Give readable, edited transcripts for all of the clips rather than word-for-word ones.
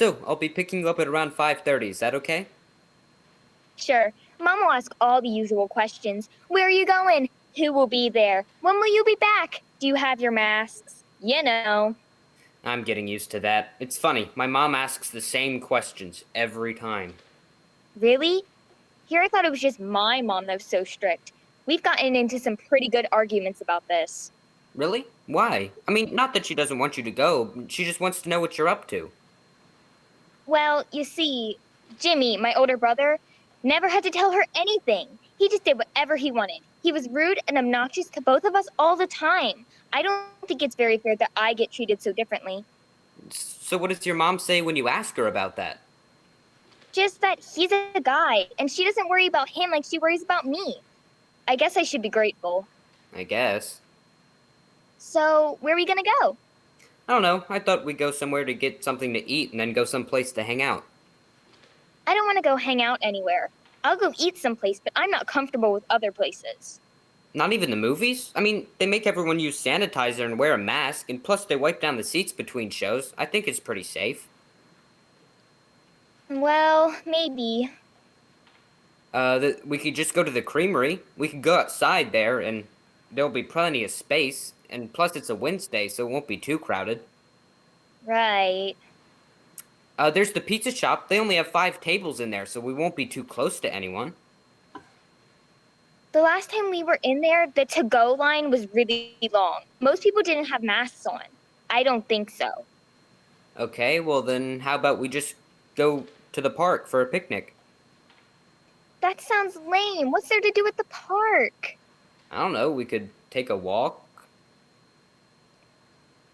So, I'll be picking you up at around 5:30, is that okay? Sure. Mom will ask all the usual questions. Where are you going? Who will be there? When will you be back? Do you have your masks? You know. I'm getting used to that. It's funny, my mom asks the same questions every time. Really? Here I thought it was just my mom that was so strict. We've gotten into some pretty good arguments about this. Really? Why? I mean, not that she doesn't want you to go, she just wants to know what you're up to. Well, you see, Jimmy, my older brother, never had to tell her anything. He just did whatever he wanted. He was rude and obnoxious to both of us all the time. I don't think it's very fair that I get treated so differently. So what does your mom say when you ask her about that? Just that he's a guy, and she doesn't worry about him like she worries about me. I guess I should be grateful. I guess. So, where are we gonna go? I don't know, I thought we'd go somewhere to get something to eat and then go someplace to hang out. I don't want to go hang out anywhere. I'll go eat someplace, but I'm not comfortable with other places. Not even the movies? I mean, they make everyone use sanitizer and wear a mask, and plus they wipe down the seats between shows. I think it's pretty safe. Well, maybe. We could just go to the creamery. We could go outside there, and there'll be plenty of space. And plus, it's a Wednesday, so it won't be too crowded. Right. There's the pizza shop. They only have 5 tables in there, so we won't be too close to anyone. The last time we were in there, the to-go line was really long. Most people didn't have masks on. I don't think so. Okay, well then, how about we just go to the park for a picnic? That sounds lame. What's there to do at the park? I don't know, we could take a walk.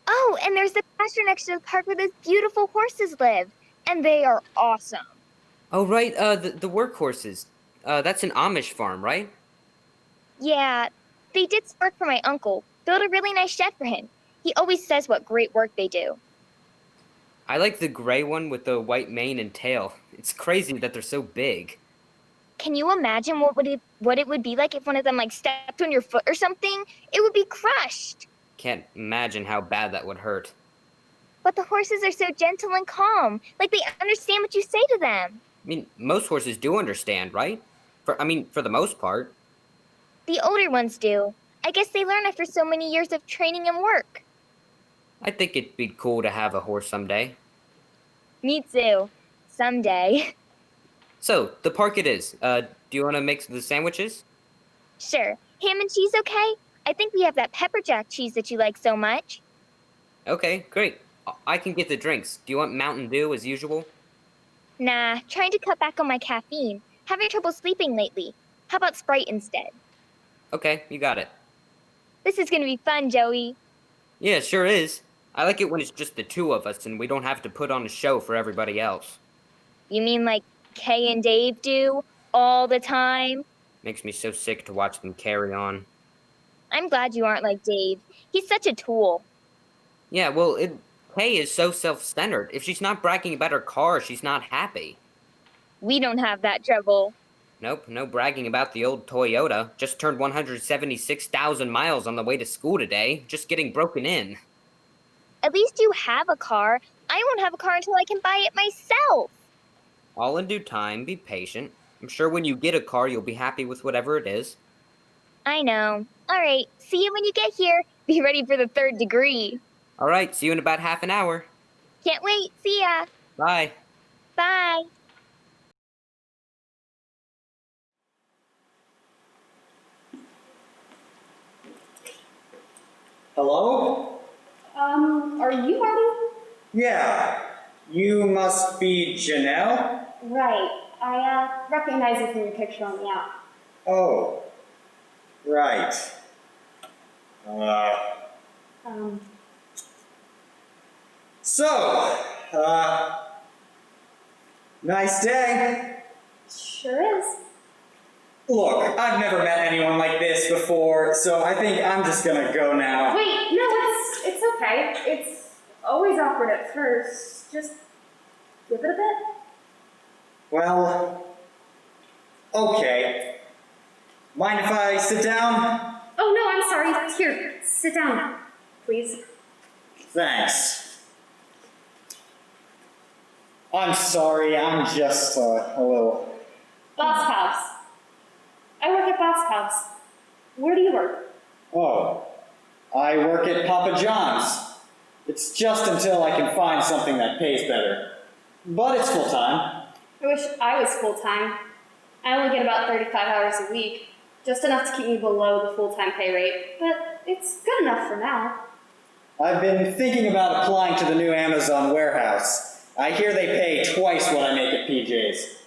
Oh, and there's the pasture next to the park where those beautiful horses live. And they are awesome. Oh, right, the workhorses. That's an Amish farm, right? Yeah, they did some work for my uncle. Built a really nice shed for him. He always says what great work they do. I like the gray one with the white mane and tail. It's crazy that they're so big. Can you imagine what it would be like if one of them stepped on your foot or something? It would be crushed. Can't imagine how bad that would hurt. But the horses are so gentle and calm, like they understand what you say to them. I mean, most horses do understand, right? For the most part. The older ones do. I guess they learn after so many years of training and work. I think it'd be cool to have a horse someday. Me too. Someday. So, the park it is. Do you want to make the sandwiches? Sure. Ham and cheese okay? I think we have that pepper jack cheese that you like so much. Okay, great. I can get the drinks. Do you want Mountain Dew as usual? Nah, trying to cut back on my caffeine. Having trouble sleeping lately. How about Sprite instead? Okay, you got it. This is gonna be fun, Joey. Yeah, it sure is. I like it when it's just the two of us and we don't have to put on a show for everybody else. You mean like Kay and Dave do? All the time? Makes me so sick to watch them carry on. I'm glad you aren't like Dave. He's such a tool. Yeah, well, Kay is so self-centered. If she's not bragging about her car, she's not happy. We don't have that trouble. Nope, no bragging about the old Toyota. Just turned 176,000 miles on the way to school today, just getting broken in. At least you have a car. I won't have a car until I can buy it myself. All in due time, be patient. I'm sure when you get a car, you'll be happy with whatever it is. I know. All right, see you when you get here. Be ready for the 3rd degree. All right, see you in about half an hour. Can't wait. See ya. Bye. Bye. Hello? Are you Marty? Yeah. You must be Janelle? Right. I recognize you from your picture on the app. Oh. Right. Um, So, nice day. sure is. Look, I've never met anyone like this before, so I think I'm just gonna go now. Wait, no, it's okay. It's always awkward at first. Just give it a bit. Well, okay. Mind if I sit down? Oh no, I'm sorry. Here, sit down, please. Thanks. I'm sorry, I'm just a little... Boss House. I work at Boss House. Where do you work? Oh, I work at Papa John's. It's just until I can find something that pays better. But it's full-time. I wish I was full-time. I only get about 35 hours a week, just enough to keep me below the full-time pay rate, but it's good enough for now. I've been thinking about applying to the new Amazon warehouse. I hear they pay twice what I make at PJ's.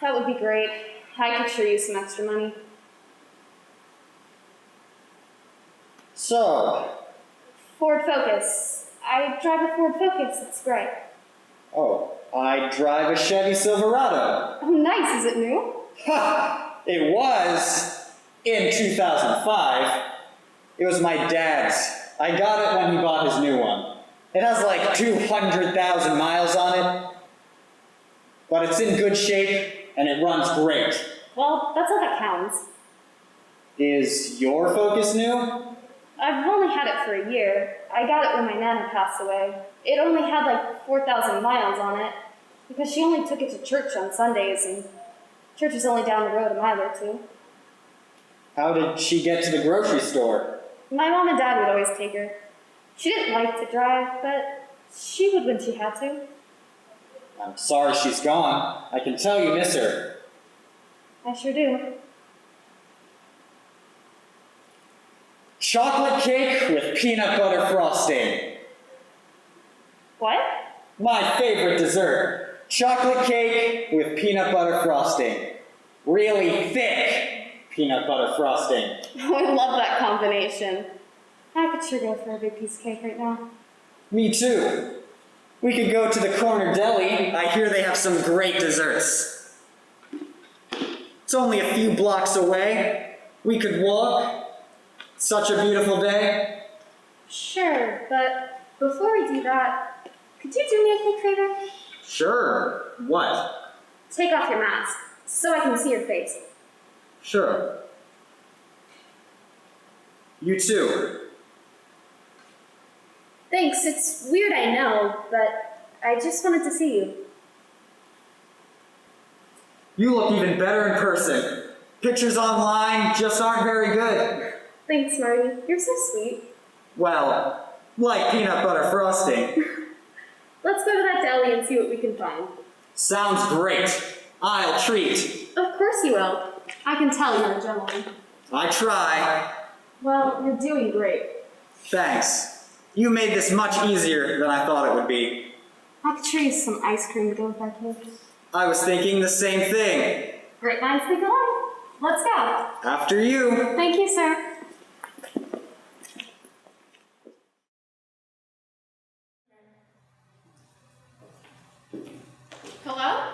That would be great. I could sure use some extra money. So, Ford Focus. I drive a Ford Focus. It's great. oh, I drive a Chevy Silverado. Oh, nice. Is it new? Ha! It was in 2005. It was my dad's. I got it when he bought his new one. It has like 200,000 miles on it. But it's in good shape and it runs great. Well, that's all that counts. Is your Focus new? I've only had it for a year. I got it when my nana passed away. It only had like 4,000 miles on it because she only took it to church on Sundays, and church is only down the road a mile or two. How did she get to the grocery store? My mom and dad would always take her. She didn't like to drive, but she would when she had to. I'm sorry she's gone. I can tell you miss her. I sure do. Chocolate cake with peanut butter frosting. What? My favorite dessert. Chocolate cake with peanut butter frosting. Really thick peanut butter frosting. Oh, I love that combination. I could sure go for a big piece of cake right now. Me too. We could go to the corner deli. I hear they have some great desserts. It's only a few blocks away. We could walk. Such a beautiful day. Sure, but before we do that, could you do me a quick favor? Sure. What? Take off your mask, so I can see your face. Sure. You too. Thanks, it's weird I know, but I just wanted to see you. You look even better in person. Pictures online just aren't very good. Thanks, Marty. You're so sweet. Well, like peanut butter frosting. Let's go to that deli and see what we can find. Sounds great. I'll treat. Of course you will. I can tell you're a gentleman. I try. Well, you're doing great. Thanks. You made this much easier than I thought it would be. I could sure use some ice cream to go with our cake. I was thinking the same thing. Great minds think alike. Let's go. After you. Thank you, sir. Hello?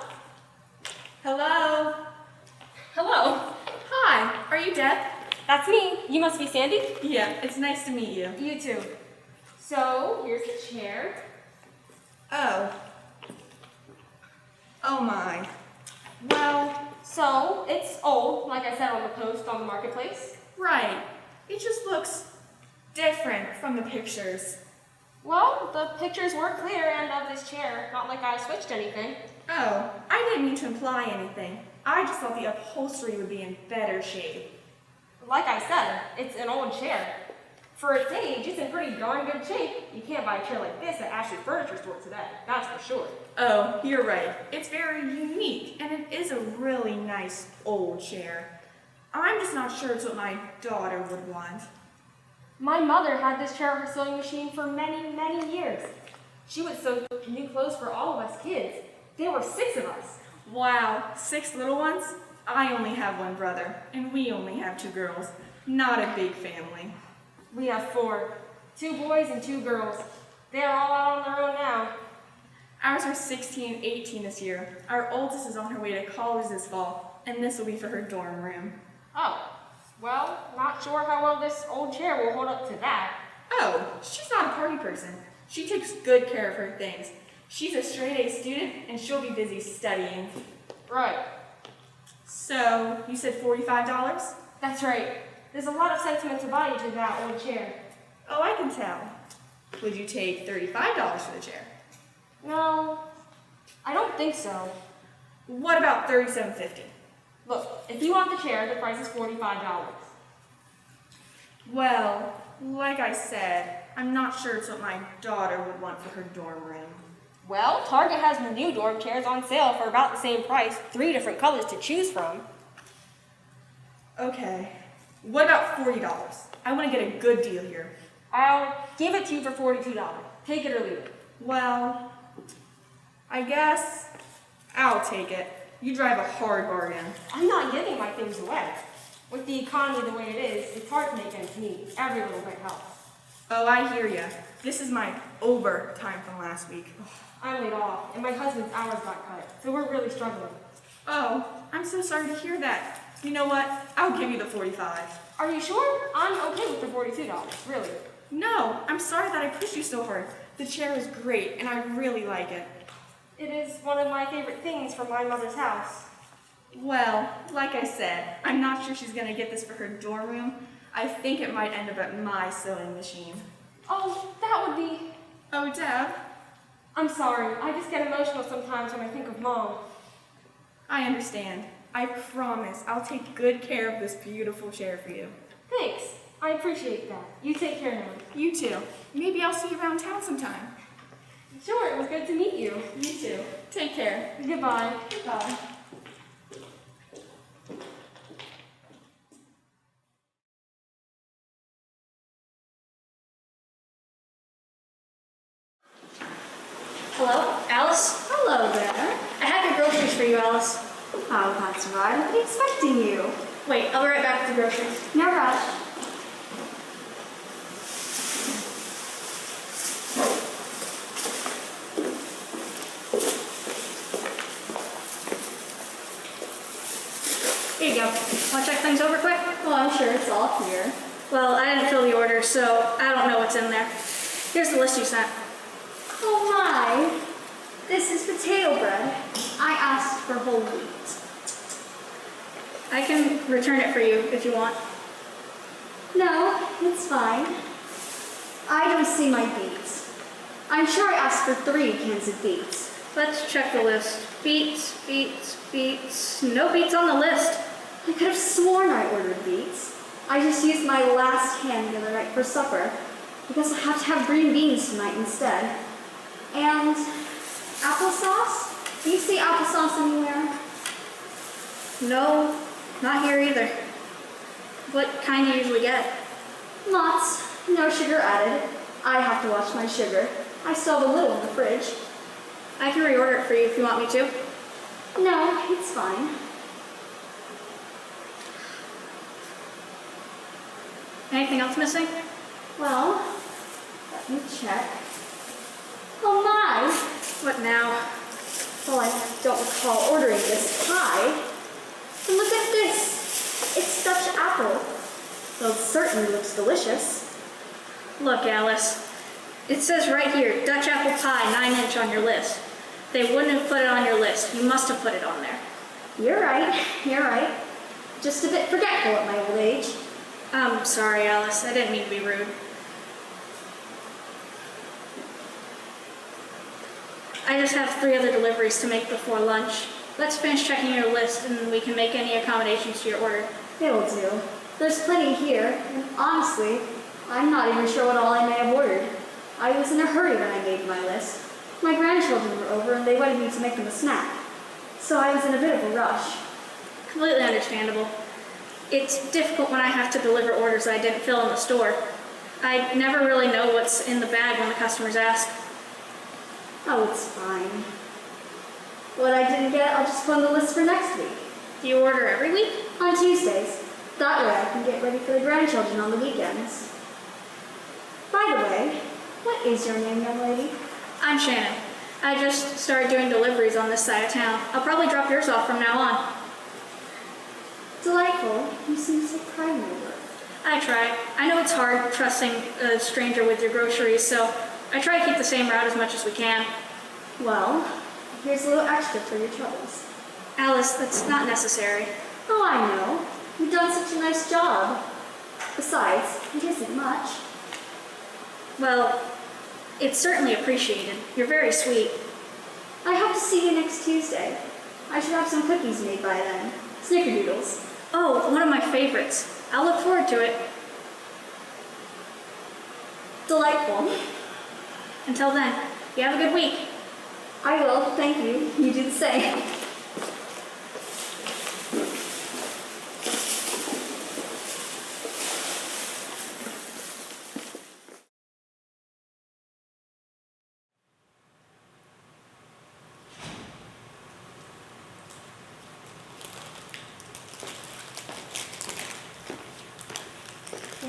Hello? Hello? Hi, are you Deb? That's me. You must be Sandy? Yeah, it's nice to meet you. You too. So, here's the chair. Oh. Oh my. Well, so, it's old, like I said on the post on the marketplace. Right. It just looks different from the pictures. Well, the pictures were clear and of this chair, not like I switched anything. Oh, I didn't mean to imply anything. I just thought the upholstery would be in better shape. Like I said, it's an old chair. For its age, it's in pretty darn good shape. You can't buy a chair like this at Ashley's Furniture Store today, that's for sure. Oh, you're right. It's very unique, and it is a really nice old chair. I'm just not sure it's what my daughter would want. My mother had this chair on her sewing machine for many, many years. She would sew new clothes for all of us kids. There were 6 of us. Wow, 6 little ones? I only have one brother, and we only have 2 girls. Not a big family. We have 4. 2 boys and 2 girls. They are all out on their own now. Ours are 16 and 18 this year. Our oldest is on her way to college this fall, and this will be for her dorm room. Oh, well, not sure how well this old chair will hold up to that. Oh, she's not a party person. She takes good care of her things. She's a straight-A student, and she'll be busy studying. Right. So, you said $45? That's right. There's a lot of sentimental value to that old chair. Oh, I can tell. Would you take $35 for the chair? No, I don't think so. What about $37.50? Look, if you want the chair, the price is $45. Well, like I said, I'm not sure it's what my daughter would want for her dorm room. Well, Target has the new dorm chairs on sale for about the same price, 3 different colors to choose from. Okay. What about $40? I want to get a good deal here. I'll give it to you for $42. Take it or leave it. Well, I guess I'll take it. You drive a hard bargain. I'm not giving my things away. With the economy the way it is, it's hard to make ends meet. Every little bit helps. Oh, I hear ya. This is my overtime from last week. I'm laid off, and my husband's hours got cut, so we're really struggling. Oh, I'm so sorry to hear that. You know what? I'll give you the $45. Are you sure? I'm okay with the $42, really. No, I'm sorry that I pushed you so hard. The chair is great, and I really like it. It is one of my favorite things from my mother's house. Well, like I said, I'm not sure she's gonna get this for her dorm room. I think it might end up at my sewing machine. Oh, that would be... Oh, Deb, I'm sorry. I just get emotional sometimes when I think of Mom. I understand. I promise I'll take good care of this beautiful chair for you. Thanks. I appreciate that. You take care now. You too. Maybe I'll see you around town sometime. Sure, it was good to meet you. You too. Take care. Goodbye. Bye. Hello, Alice? Hello there. I have your groceries for you, Alice. Oh, that's right. I've been expecting you. Wait, I'll be right back with the groceries. No rush. Here you go. Want to check things over quick? Well, I'm sure it's all here. Well, I didn't fill the order, so I don't know what's in there. Here's the list you sent. Oh my! This is potato bread. I asked for whole wheat. I can return it for you if you want. No, it's fine. I don't see my beets. I'm sure I asked for 3 cans of beets. Let's check the list. Beets, beets, beets. No beets on the list. I could have sworn I ordered beets. I just used my last can the other night for supper. I guess I have to have green beans tonight instead. And applesauce? Do you see applesauce anywhere? No, not here either. What kind do you usually get? Lots. No sugar added. I have to watch my sugar. I still have a little in the fridge. I can reorder it for you if you want me to. No, it's fine. Anything else missing? Well, let me check. Oh my! What now? Well, I don't recall ordering this pie. And look at this! It's Dutch apple. Well, it certainly looks delicious. Look, Alice. It says right here, Dutch apple pie, 9-inch on your list. They wouldn't have put it on your list. You must have put it on there. You're right, you're right. Just a bit forgetful at my old age. I'm sorry, Alice. I didn't mean to be rude. I just have 3 other deliveries to make before lunch. Let's finish checking your list and we can make any accommodations to your order. It'll do. There's plenty here, and honestly, I'm not even sure what all I may have ordered. I was in a hurry when I made my list. My grandchildren were over and they wanted me to make them a snack. So I was in a bit of a rush. Completely understandable. It's difficult when I have to deliver orders that I didn't fill in the store. I never really know what's in the bag when the customers ask. Oh, it's fine. What I didn't get, I'll just put on the list for next week. Do you order every week? On Tuesdays. That way I can get ready for the grandchildren on the weekends. By the way, what is your name, young lady? I'm Shannon. I just started doing deliveries on this side of town. I'll probably drop yours off from now on. Delightful. You seem so proud of your work. I try. I know it's hard trusting a stranger with your groceries, so I try to keep the same route as much as we can. Well, here's a little extra for your troubles. Alice, that's not necessary. Oh, I know. You've done such a nice job. Besides, it isn't much. Well, it's certainly appreciated. You're very sweet. I hope to see you next Tuesday. I should have some cookies made by then. Snickerdoodles. Oh, one of my favorites. I'll look forward to it. Delightful. Until then, you have a good week. I will, thank you. You do the same.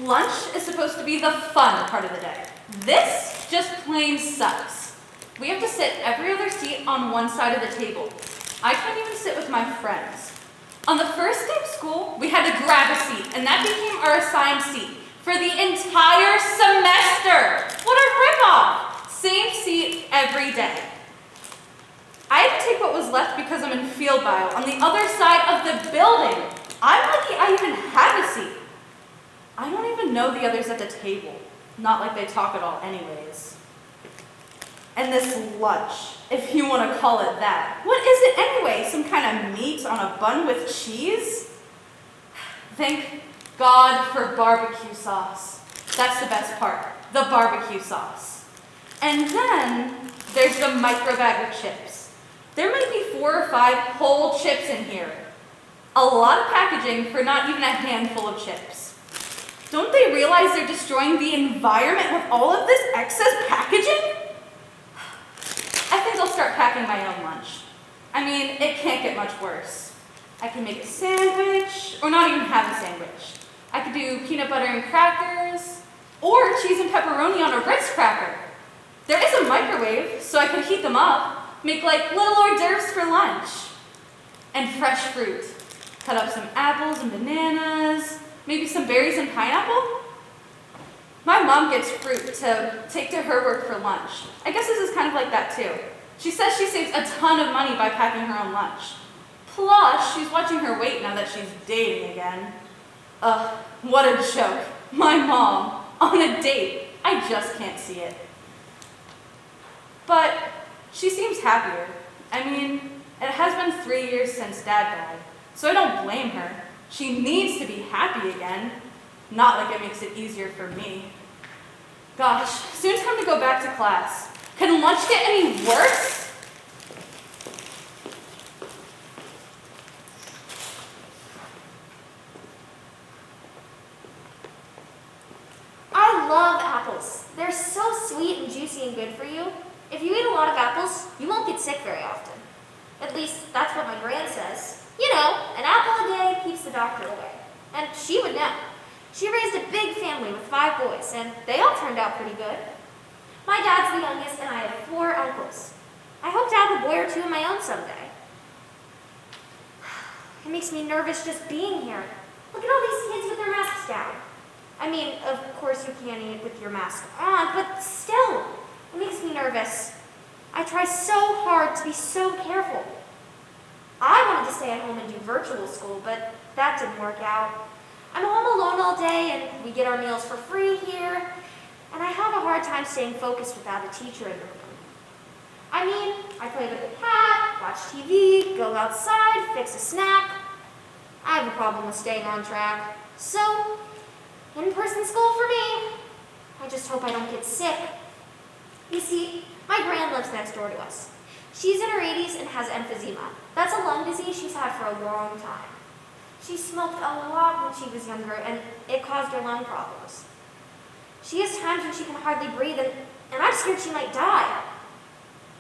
Lunch is supposed to be the fun part of the day. This just plain sucks. We have to sit every other seat on one side of the table. I can't even sit with my friends. On the first day of school, we had to grab a seat, and that became our assigned seat for the entire semester. What a ripoff! Same seat every day. I had to take what was left because I'm in field bio on the other side of the building. I'm lucky I even had a seat. I don't even know the others at the table. Not like they talk at all anyways. And this lunch, if you want to call it that. What is it anyway? Some kind of meat on a bun with cheese? Thank God for barbecue sauce. That's the best part, the barbecue sauce. And then there's the micro bag of chips. There might be 4 or 5 whole chips in here. A lot of packaging for not even a handful of chips. Don't they realize they're destroying the environment with all of this excess packaging? I think I'll start packing my own lunch. I mean, it can't get much worse. I can make a sandwich, or not even have a sandwich. I could do peanut butter and crackers, or cheese and pepperoni on a Ritz cracker. There is a microwave, so I could heat them up, make like little hors d'oeuvres for lunch. And fresh fruit. Cut up some apples and bananas, maybe some berries and pineapple? My mom gets fruit to take to her work for lunch. I guess this is kind of like that too. She says she saves a ton of money by packing her own lunch. Plus, she's watching her weight now that she's dating again. Ugh, what a joke. My mom, on a date. I just can't see it. But she seems happier. I mean, it has been 3 years since Dad died, so I don't blame her. She needs to be happy again. Not like it makes it easier for me. Gosh, soon time to go back to class. Can lunch get any worse? I love apples. They're so sweet and juicy and good for you. If you eat a lot of apples, you won't get sick very often. At least, that's what my gran says. You know, an apple a day keeps the doctor away. And she would know. She raised a big family with 5 boys, and they all turned out pretty good. My dad's the youngest, and I have 4 uncles. I hope to have a boy or 2 of my own someday. It makes me nervous just being here. Look at all these kids with their masks down. I mean, of course you can't eat with your mask on, but still, it makes me nervous. I try so hard to be so careful. I wanted to stay at home and do virtual school, but that didn't work out. I'm home alone all day, and we get our meals for free here, and I have a hard time staying focused without a teacher in the room. I mean, I play with the cat, watch TV, go outside, fix a snack. I have a problem with staying on track. So, in-person school for me. I just hope I don't get sick. You see, my gran lives next door to us. She's in her 80s and has emphysema. That's a lung disease she's had for a long time. She smoked a lot when she was younger, and it caused her lung problems. She has times when she can hardly breathe, and I'm scared she might die.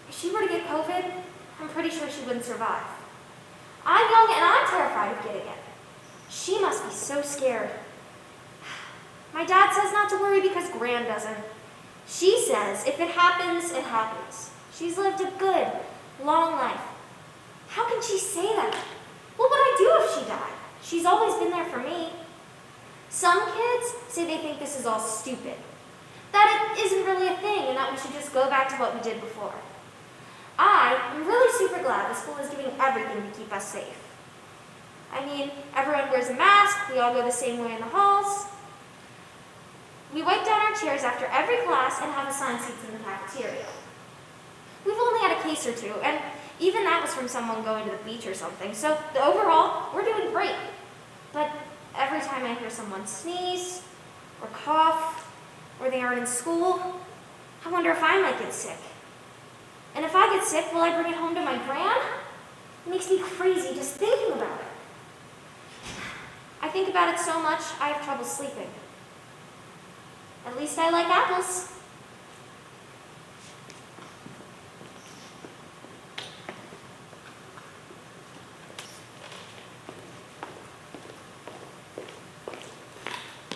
If she were to get COVID, I'm pretty sure she wouldn't survive. I'm young and I'm terrified of getting it. She must be so scared. My dad says not to worry because Gran doesn't. She says if it happens, it happens. She's lived a good, long life. How can she say that? What would I do if she died? She's always been there for me. Some kids say they think this is all stupid, that it isn't really a thing and that we should just go back to what we did before. I am really super glad the school is doing everything to keep us safe. I mean, everyone wears a mask, we all go the same way in the halls. We wipe down our chairs after every class and have assigned seats in the cafeteria. We've only had a case or two, and even that was from someone going to the beach or something. So overall, we're doing great. But every time I hear someone sneeze, or cough, or they aren't in school, I wonder if I might get sick. And if I get sick, will I bring it home to my gran? It makes me crazy just thinking about it. I think about it so much, I have trouble sleeping. At least I like apples.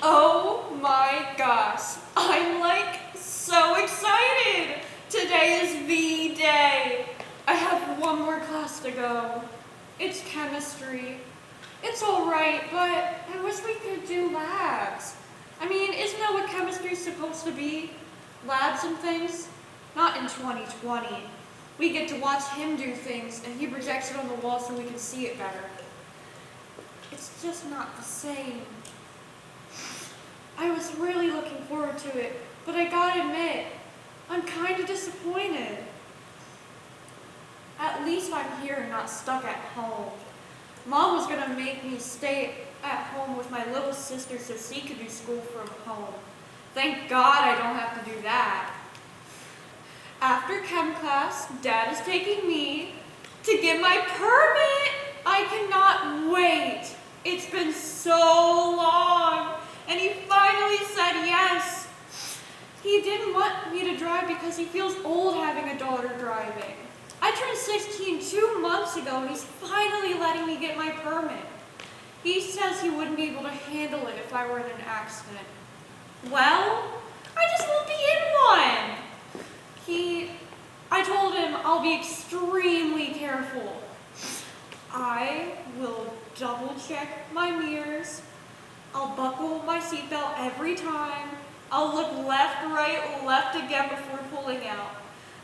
Oh my gosh, I'm like so excited! Today is the day. I have one more class to go. It's chemistry. It's alright, but I wish we could do labs. I mean, isn't that what chemistry's supposed to be? Labs and things? Not in 2020. We get to watch him do things, and he projects it on the wall so we can see it better. It's just not the same. I was really looking forward to it, but I gotta admit, I'm kind of disappointed. At least I'm here and not stuck at home. Mom was gonna make me stay at home with my little sister so she could do school from home. Thank God I don't have to do that. After chem class, Dad is taking me to get my permit. I cannot wait. It's been so long, and he finally said yes. He didn't want me to drive because he feels old having a daughter driving. I turned 16 2 months ago, and he's finally letting me get my permit. He says he wouldn't be able to handle it if I were in an accident. Well, I just won't be in one. I told him I'll be extremely careful. I will double check my mirrors. I'll buckle my seatbelt every time. I'll look left, right, left again before pulling out.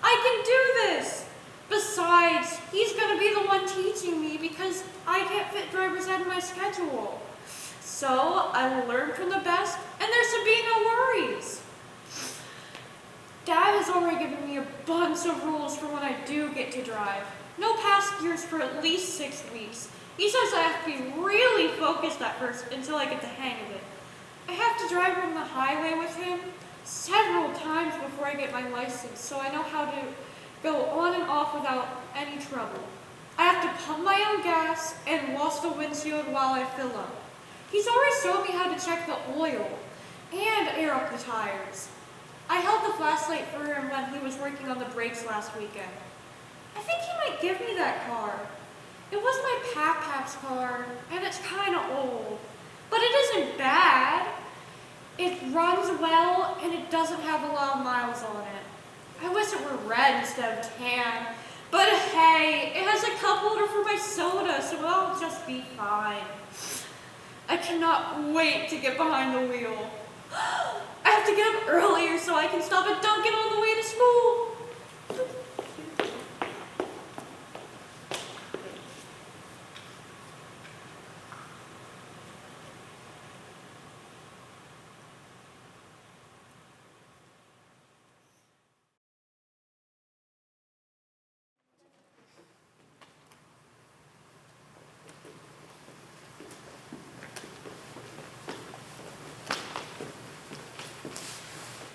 I can do this. Besides, he's going to be the one teaching me because I can't fit driver's ed in my schedule. So I will learn from the best, and there should be no worries. Dad has already given me a bunch of rules for when I do get to drive. No passengers for at least 6 weeks. He says I have to be really focused at first until I get the hang of it. I have to drive on the highway with him several times before I get my license, so I know how to go on and off without any trouble. I have to pump my own gas and wash the windshield while I fill up. He's already showed me how to check the oil and air up the tires. I held the flashlight for him when he was working on the brakes last weekend. I think he might give me that car. It was my Pap's car, and it's kind of old, but it isn't bad. It runs well, and it doesn't have a lot of miles on it. I wish it were red instead of tan, but hey, it has a cup holder for my soda, so I'll just be fine. I cannot wait to get behind the wheel. I have to get up earlier so I can stop at Dunkin' on the way to school.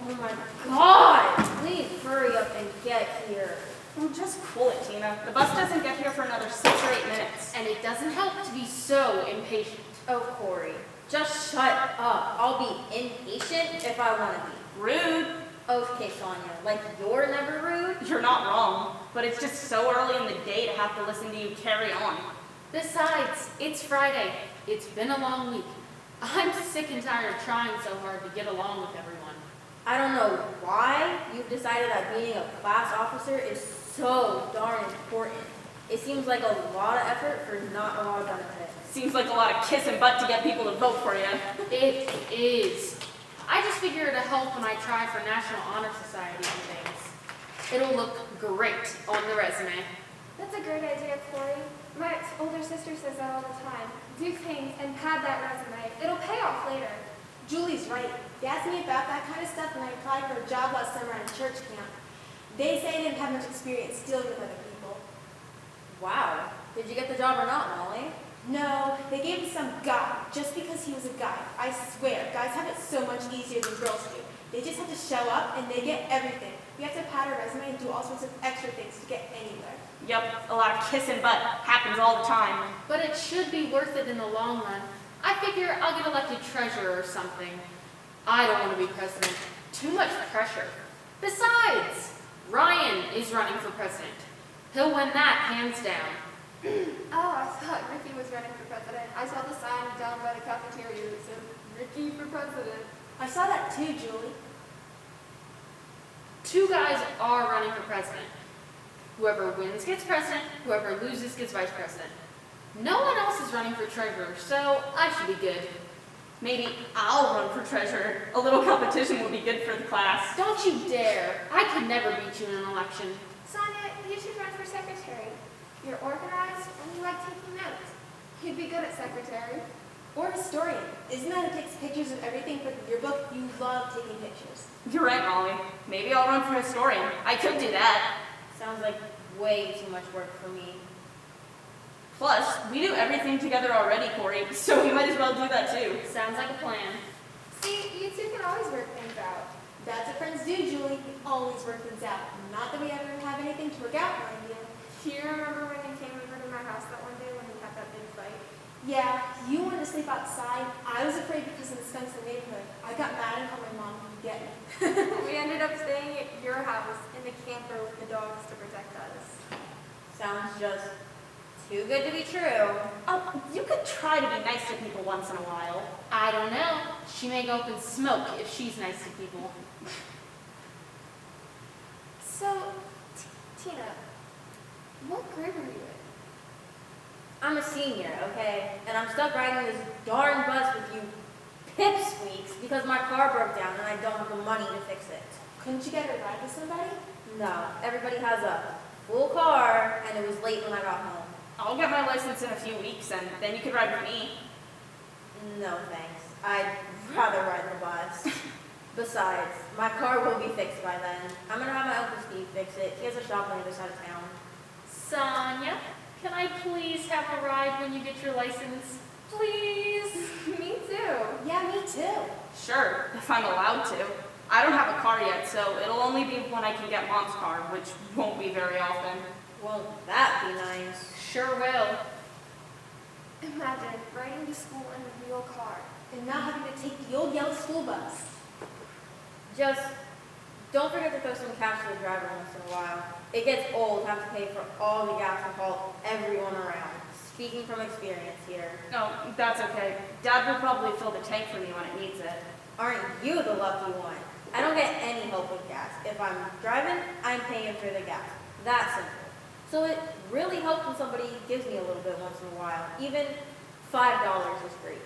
Oh my God! Please hurry up and get here. Oh, just cool it, Tina. The bus doesn't get here for another 6 or 8 minutes. And it doesn't help to be so impatient. Oh, Corey, just shut up. I'll be impatient if I want to be. Rude. Okay, Sonia, like you're never rude? You're not wrong, but it's just so early in the day to have to listen to you carry on. Besides, it's Friday. It's been a long week. I'm sick and tired of trying so hard to get along with everyone. I don't know why you've decided that being a class officer is so darn important. It seems like a lot of effort for not a lot of benefit. Seems like a lot of kissing butt to get people to vote for you. It is. I just figure it'll help when I try for National Honor Society and things. It'll look great on the resume. That's a great idea, Corey. My older sister says that all the time. Do things and pad that resume. It'll pay off later. Julie's right. They asked me about that kind of stuff when I applied for a job last summer at church camp. They say I didn't have much experience dealing with other people. Wow. Did you get the job or not, Molly? No, they gave me some guy just because he was a guy. I swear, guys have it so much easier than girls do. They just have to show up and they get everything. We have to pad our resume and do all sorts of extra things to get anywhere. Yup, a lot of kissing butt happens all the time. But it should be worth it in the long run. I figure I'll get elected treasurer or something. I don't want to be president. Too much pressure. Besides, Ryan is running for president. He'll win that hands down. Oh, I thought Ricky was running for president. I saw the sign down by the cafeteria that said, Ricky for president. I saw that too, Julie. 2 guys are running for president. Whoever wins gets president, whoever loses gets vice president. No one else is running for treasurer, so I should be good. Maybe I'll run for treasurer. A little competition would be good for the class. Don't you dare. I could never beat you in an election. Sonia, you should run for secretary. You're organized and you like taking notes. You'd be good at secretary. Or historian. Isn't that who takes pictures of everything for the yearbook? You love taking pictures. You're right, Molly. Maybe I'll run for historian. I could do that. Sounds like way too much work for me. Plus, we do everything together already, Corey, so we might as well do that too. Sounds like a plan. See, you two can always work things out. That's what friends do, Julie. We always work things out. Not that we ever have anything to work out, mind you. Do you remember when you came over to my house that one day when we had that big fight? Yeah, you wanted to sleep outside. I was afraid because of the skunks in the neighborhood. I got mad and called my mom to get me. We ended up staying at your house in the camper with the dogs to protect us. Sounds just too good to be true. Oh, you could try to be nice to people once in a while. I don't know. She may go up and smoke if she's nice to people. So, Tina, what grade were you in? I'm a senior, okay? And I'm stuck riding this darn bus with you pipsqueaks because my car broke down and I don't have the money to fix it. Couldn't you get a ride with somebody? No, everybody has a full car and it was late when I got home. I'll get my license in a few weeks and then you could ride with me. No thanks. I'd rather ride the bus. Besides, my car will be fixed by then. I'm gonna have my Uncle Steve fix it. He has a shop on the other side of town. Sonia, can I please have a ride when you get your license? Please? Me too. Yeah, me too. Sure, if I'm allowed to. I don't have a car yet, so it'll only be when I can get Mom's car, which won't be very often. Won't that be nice? Sure will. Imagine riding to school in a real car. And not having to take the old yellow school bus. Just don't forget to throw some cash to the driver once in a while. It gets old to have to pay for all the gas and haul everyone around. Speaking from experience here. Oh, that's okay. Dad will probably fill the tank for me when it needs it. Aren't you the lucky one? I don't get any help with gas. If I'm driving, I'm paying for the gas. That simple. So it really helps when somebody gives me a little bit once in a while. Even $5 is great.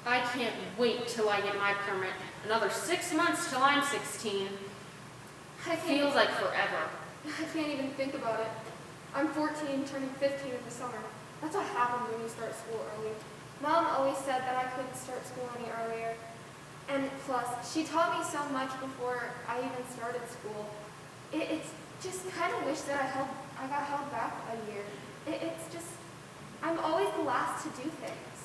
I can't wait till I get my permit. Another 6 months till I'm 16. Feels like forever. I can't even think about it. I'm 14, turning 15 in the summer. That's what happens when you start school early. Mom always said that I couldn't start school any earlier. And plus, she taught me so much before I even started school. It's just kind of wish that I got held back a year. It's just, I'm always the last to do things.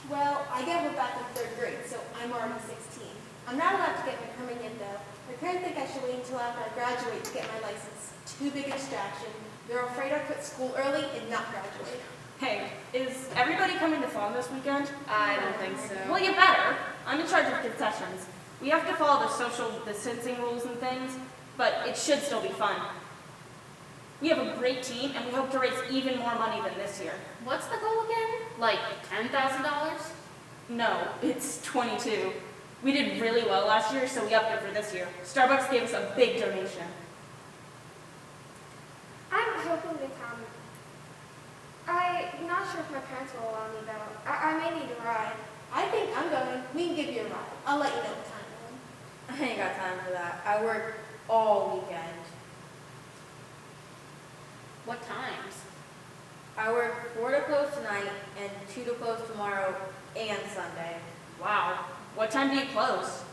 Well, I got her back in 3rd grade, so I'm already 16. I'm not allowed to get my permit yet, though. My parents think I should wait until after I graduate to get my license. Too big a distraction. They're afraid I'll quit school early and not graduate. Hey, is everybody coming to Fawn this weekend? I don't think so. Well, you better. I'm in charge of concessions. We have to follow the social distancing rules and things, but it should still be fun. We have a great team, and we hope to raise even more money than this year. What's the goal again? Like $10,000? No, it's 22. We did really well last year, so we upped it for this year. Starbucks gave us a big donation. I'm hoping to come. I'm not sure if my parents will allow me, though. I may need a ride. I think I'm going. We can give you a ride. I'll let you know what time I'm going. I ain't got time for that. I work all weekend. What times? I work 4 to close tonight and 2 to close tomorrow and Sunday. Wow. What time do you close?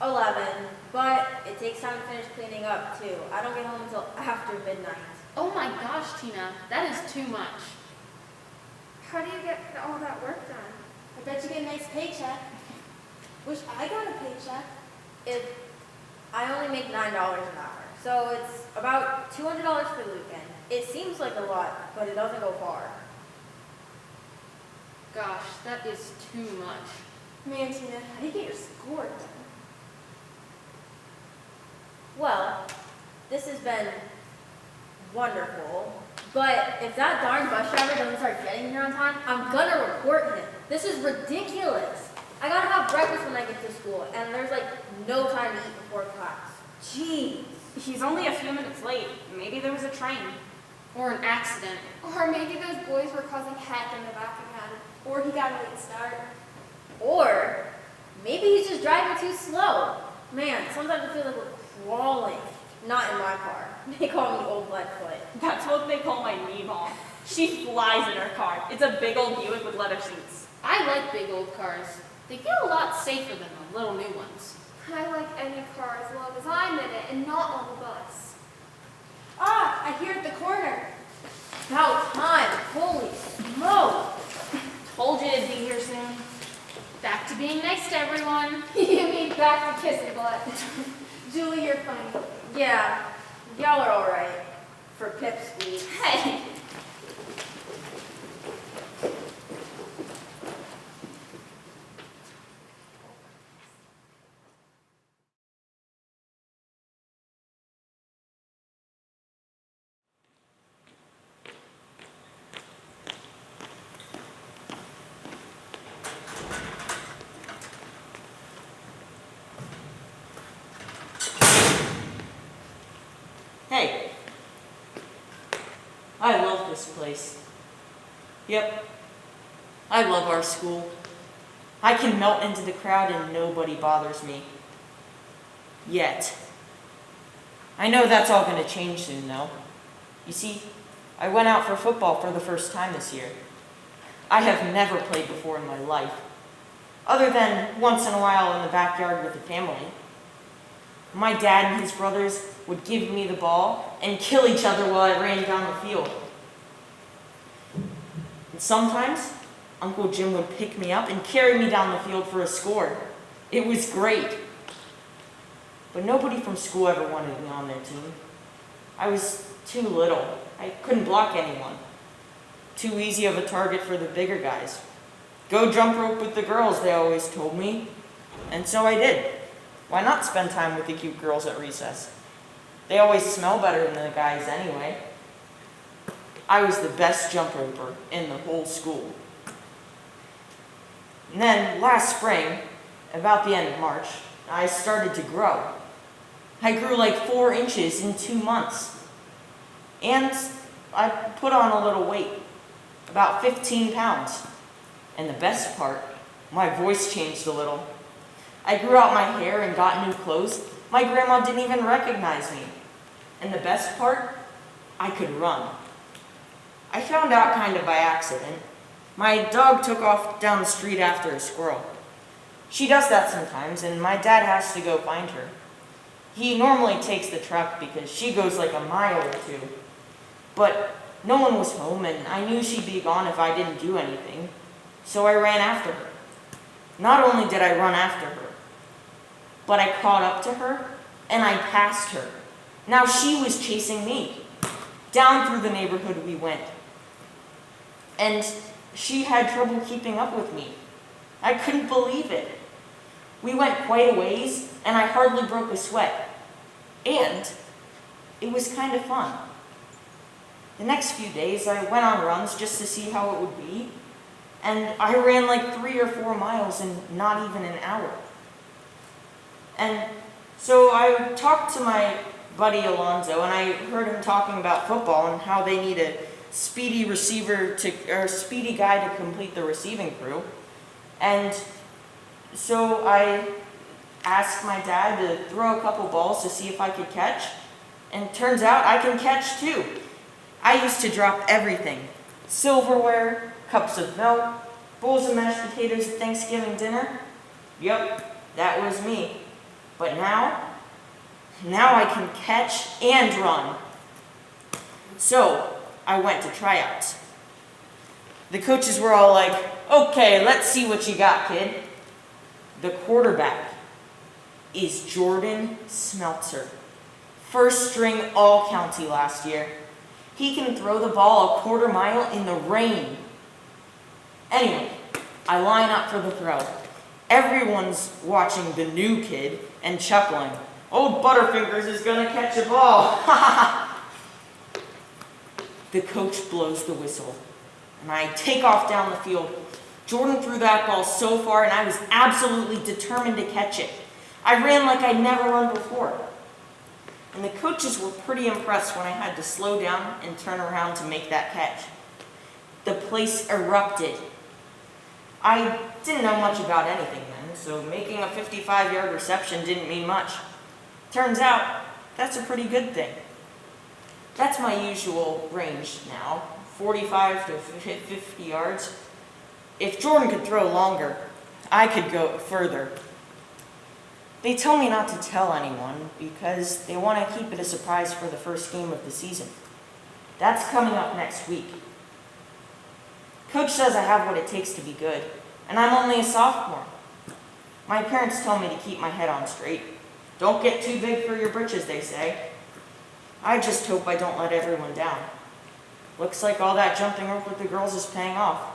11, but it takes time to finish cleaning up too. I don't get home until after midnight. Oh my gosh, Tina, that is too much. How do you get all that work done? I bet you get a nice paycheck. Wish I got a paycheck. I only make $9 an hour, so it's about $200 for the weekend. It seems like a lot, but it doesn't go far. Gosh, that is too much. Man, Tina, how do you get your schoolwork done? Well, this has been wonderful, but if that darn bus driver doesn't start getting here on time, I'm gonna report him. This is ridiculous. I gotta have breakfast when I get to school, and there's like no time to eat before class. Jeez. He's only a few minutes late. Maybe there was a train. Or an accident. Or maybe those boys were causing heck in the back again. Or he got a late start. Or maybe he's just driving too slow. Man, sometimes I feel like we're crawling. Not in my car. They call me Old Bloodfoot. That's what they call my Mom. She flies in her car. It's a big old Buick with leather seats. I like big old cars. They feel a lot safer than the little new ones. I like any car as long as I'm in it and not on the bus. Ah, I hear at the corner. About time. Holy smoke. Told you it'd be here soon. Back to being nice to everyone. You mean back to kissing butt. Julie, you're funny. Yeah, y'all are alright. For pipsqueaks. Hey, Hey, I love this place. Yep, I love our school. I can melt into the crowd and nobody bothers me. Yet. I know that's all going to change soon, though. You see, I went out for football for the first time this year. I have never played before in my life, other than once in a while in the backyard with the family. My dad and his brothers would give me the ball and kill each other while I ran down the field. And sometimes, Uncle Jim would pick me up and carry me down the field for a score. It was great. But nobody from school ever wanted me on their team. I was too little. I couldn't block anyone. Too easy of a target for the bigger guys. Go jump rope with the girls, they always told me. And so I did. Why not spend time with the cute girls at recess? They always smell better than the guys anyway. I was the best jump roper in the whole school. And then last spring, about the end of March, I started to grow. I grew like 4 inches in 2 months. And I put on a little weight, about 15 pounds. And the best part, my voice changed a little. I grew out my hair and got new clothes. My grandma didn't even recognize me. And the best part, I could run. I found out kind of by accident. My dog took off down the street after a squirrel. She does that sometimes, and my dad has to go find her. He normally takes the truck because she goes like a mile or 2. But no one was home, and I knew she'd be gone if I didn't do anything. So I ran after her. Not only did I run after her, but I caught up to her, and I passed her. Now she was chasing me. Down through the neighborhood we went. And she had trouble keeping up with me. I couldn't believe it. We went quite a ways, and I hardly broke a sweat. And it was kind of fun. The next few days, I went on runs just to see how it would be, and I ran like 3 or 4 miles in not even an hour. And so I talked to my buddy Alonzo, and I heard him talking about football and how they need a speedy speedy guy to complete the receiving crew. And so I asked my dad to throw a couple balls to see if I could catch, and turns out I can catch too. I used to drop everything: silverware, cups of milk, bowls of mashed potatoes at Thanksgiving dinner. Yep, that was me. But now I can catch and run. So I went to tryouts. The coaches were all like, okay, let's see what you got, kid. The quarterback is Jordan Smeltzer. First string all-county last year. He can throw the ball a quarter mile in the rain. Anyway, I line up for the throw. Everyone's watching the new kid and chuckling. Old Butterfingers is gonna catch a ball. The coach blows the whistle, and I take off down the field. Jordan threw that ball so far, and I was absolutely determined to catch it. I ran like I'd never run before. And the coaches were pretty impressed when I had to slow down and turn around to make that catch. The place erupted. I didn't know much about anything then, so making a 55-yard reception didn't mean much. Turns out, that's a pretty good thing. That's my usual range now, 45 to 50 yards. If Jordan could throw longer, I could go further. They tell me not to tell anyone because they want to keep it a surprise for the first game of the season. That's coming up next week. Coach says I have what it takes to be good, and I'm only a sophomore. My parents tell me to keep my head on straight. Don't get too big for your britches, they say. I just hope I don't let everyone down. Looks like all that jumping rope with the girls is paying off.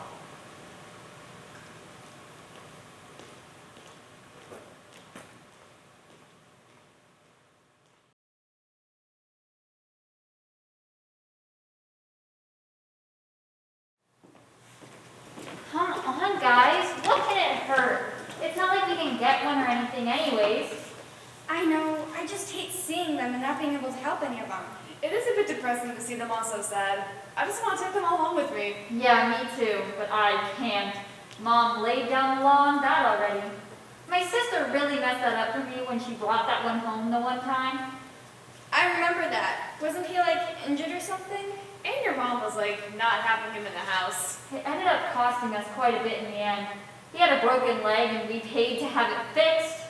Come on, guys. What can it hurt? It's not like we can get one or anything anyways. I know. I just hate seeing them and not being able to help any of them. It is a bit depressing to see them all so sad. I just want to take them all home with me. Yeah, me too, but I can't. Mom laid down the law on that already. My sister really messed that up for me when she brought that one home the one time. I remember that. Wasn't he, injured or something? And your mom was not having him in the house. It ended up costing us quite a bit in the end. He had a broken leg and we paid to have it fixed.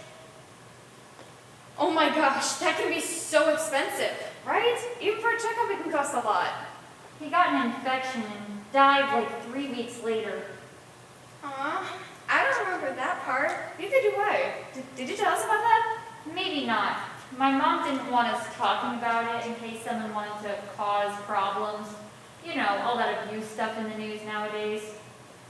Oh my gosh, that can be so expensive, right? Even for a checkup, it can cost a lot. He got an infection and died 3 weeks later. Aw, I don't remember that part. Neither do I. Did you tell us about that? Maybe not. My mom didn't want us talking about it in case someone wanted to cause problems. You know, all that abuse stuff in the news nowadays.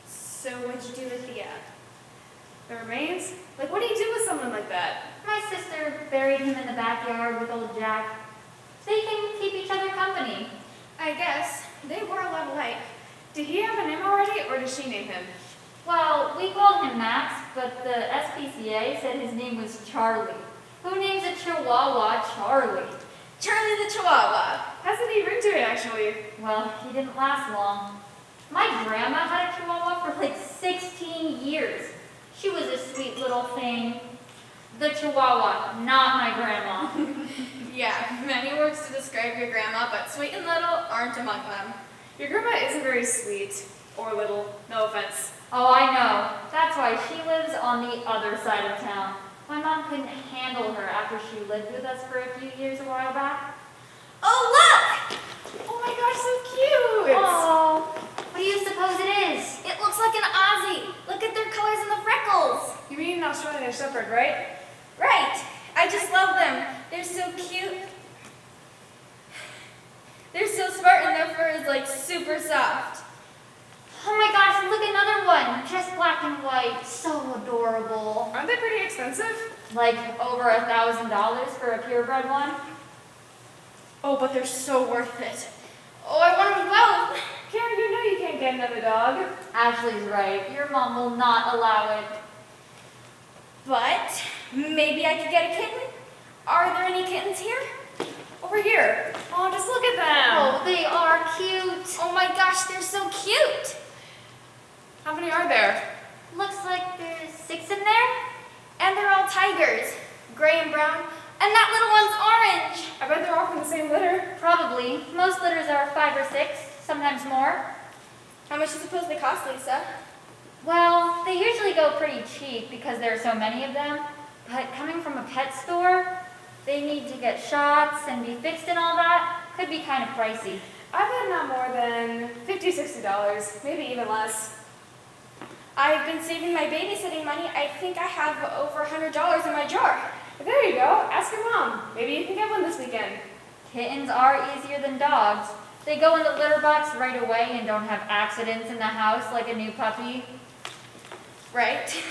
So what'd you do with the remains? What do you do with someone like that? My sister buried him in the backyard with old Jack. They can keep each other company. I guess. They were a lot alike. Did he have a name already, or did she name him? Well, we called him Max, but the SPCA said his name was Charlie. Who names a Chihuahua Charlie? Charlie the Chihuahua. Has a neat ring to it, actually. Well, he didn't last long. My grandma had a Chihuahua for 16 years. She was a sweet little thing. The Chihuahua, not my grandma. Yeah, many words to describe your grandma, but sweet and little aren't among them. Your grandma isn't very sweet, or little, no offense. Oh, I know. That's why she lives on the other side of town. My mom couldn't handle her after she lived with us for a few years a while back. Oh, look! Oh my gosh, so cute! Oh, what do you suppose it is? It looks like an Aussie. Look at their colors and the freckles. You mean an Australian Shepherd, right? Right. I just love them. They're so cute. They're so smart and their fur is super soft. Oh my gosh, look, another one. Just black and white. So adorable. Aren't they pretty expensive? Over $1,000 for a purebred one. Oh, but they're so worth it. Oh, I want them both. Karen, you know you can't get another dog. Ashley's right. Your mom will not allow it. But maybe I could get a kitten? Are there any kittens here? Over here. Oh, just look at them. Oh, they are cute. Oh my gosh, they're so cute. How many are there? Looks like there's 6 in there. And they're all tigers. Gray and brown. And that little one's orange. I bet they're all from the same litter. Probably. Most litters are 5 or 6, sometimes more. How much do you suppose they cost, Lisa? Well, they usually go pretty cheap because there are so many of them. But coming from a pet store, they need to get shots and be fixed and all that. Could be kind of pricey. I bet not more than $50, $60, maybe even less. I've been saving my babysitting money. I think I have over $100 in my drawer. There you go. Ask your mom. Maybe you can get one this weekend. Kittens are easier than dogs. They go in the litter box right away and don't have accidents in the house like a new puppy. Right.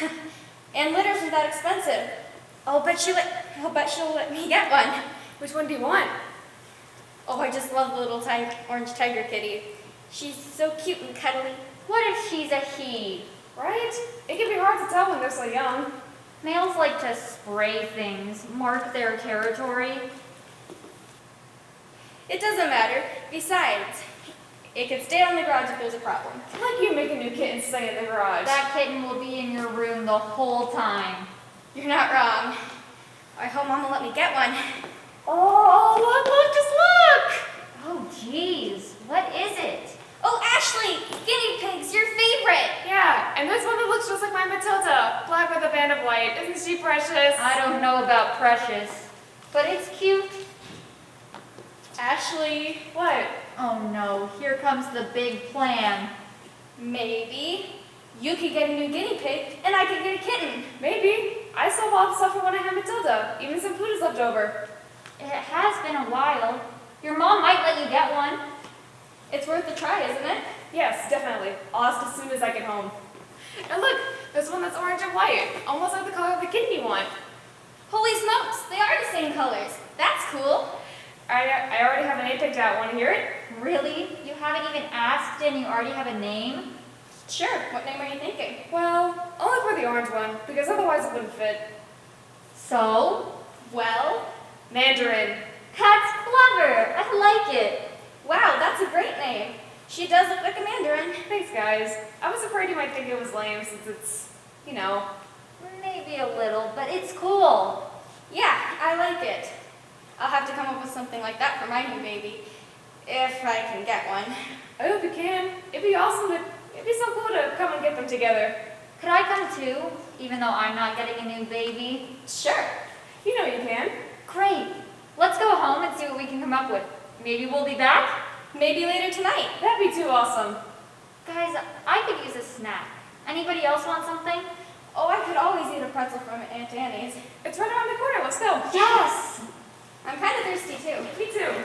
And litters are that expensive. I'll bet she'll let me get one. Which one do you want? Oh, I just love the little orange tiger kitty. She's so cute and cuddly. What if she's a he? Right? It can be hard to tell when they're so young. Males like to spray things, mark their territory. It doesn't matter. Besides, it can stay on the garage if there's a problem. Like you make a new kitten stay in the garage. That kitten will be in your room the whole time. You're not wrong. I hope Mom will let me get one. Oh, look, just look! Oh, geez. What is it? Oh, Ashley! Guinea pigs, your favorite! Yeah, and this one that looks just like my Matilda. Black with a band of white. Isn't she precious? I don't know about precious, but it's cute. Ashley. What? Oh no, here comes the big plan. Maybe you could get a new guinea pig and I could get a kitten. Maybe. I still bought the stuff for when I had Matilda. Even some food is left over. It has been a while. Your mom might let you get one. It's worth a try, isn't it? Yes, definitely. I'll ask as soon as I get home. And look, there's one that's orange and white. Almost like the color of the kitten you want. Holy smokes, they are the same colors. That's cool. I already have a name picked out. Want to hear it? Really? You haven't even asked and you already have a name? Sure. What name are you thinking? Well, only for the orange one, because otherwise it wouldn't fit. So? Well, Mandarin. That's clever. I like it. Wow, that's a great name. She does look like a mandarin. Thanks, guys. I was afraid you might think it was lame since it's, you know. Maybe a little, but it's cool. Yeah, I like it. I'll have to come up with something like that for my new baby, if I can get one. I hope you can. It'd be awesome it'd be so cool to come and get them together. Could I come too, even though I'm not getting a new baby? Sure. You know you can. Great. Let's go home and see what we can come up with. Maybe we'll be back? Maybe later tonight. That'd be too awesome. Guys, I could use a snack. Anybody else want something? Oh, I could always eat a pretzel from Aunt Annie's. It's right around the corner. Let's go. Yes! I'm kind of thirsty too. Me too.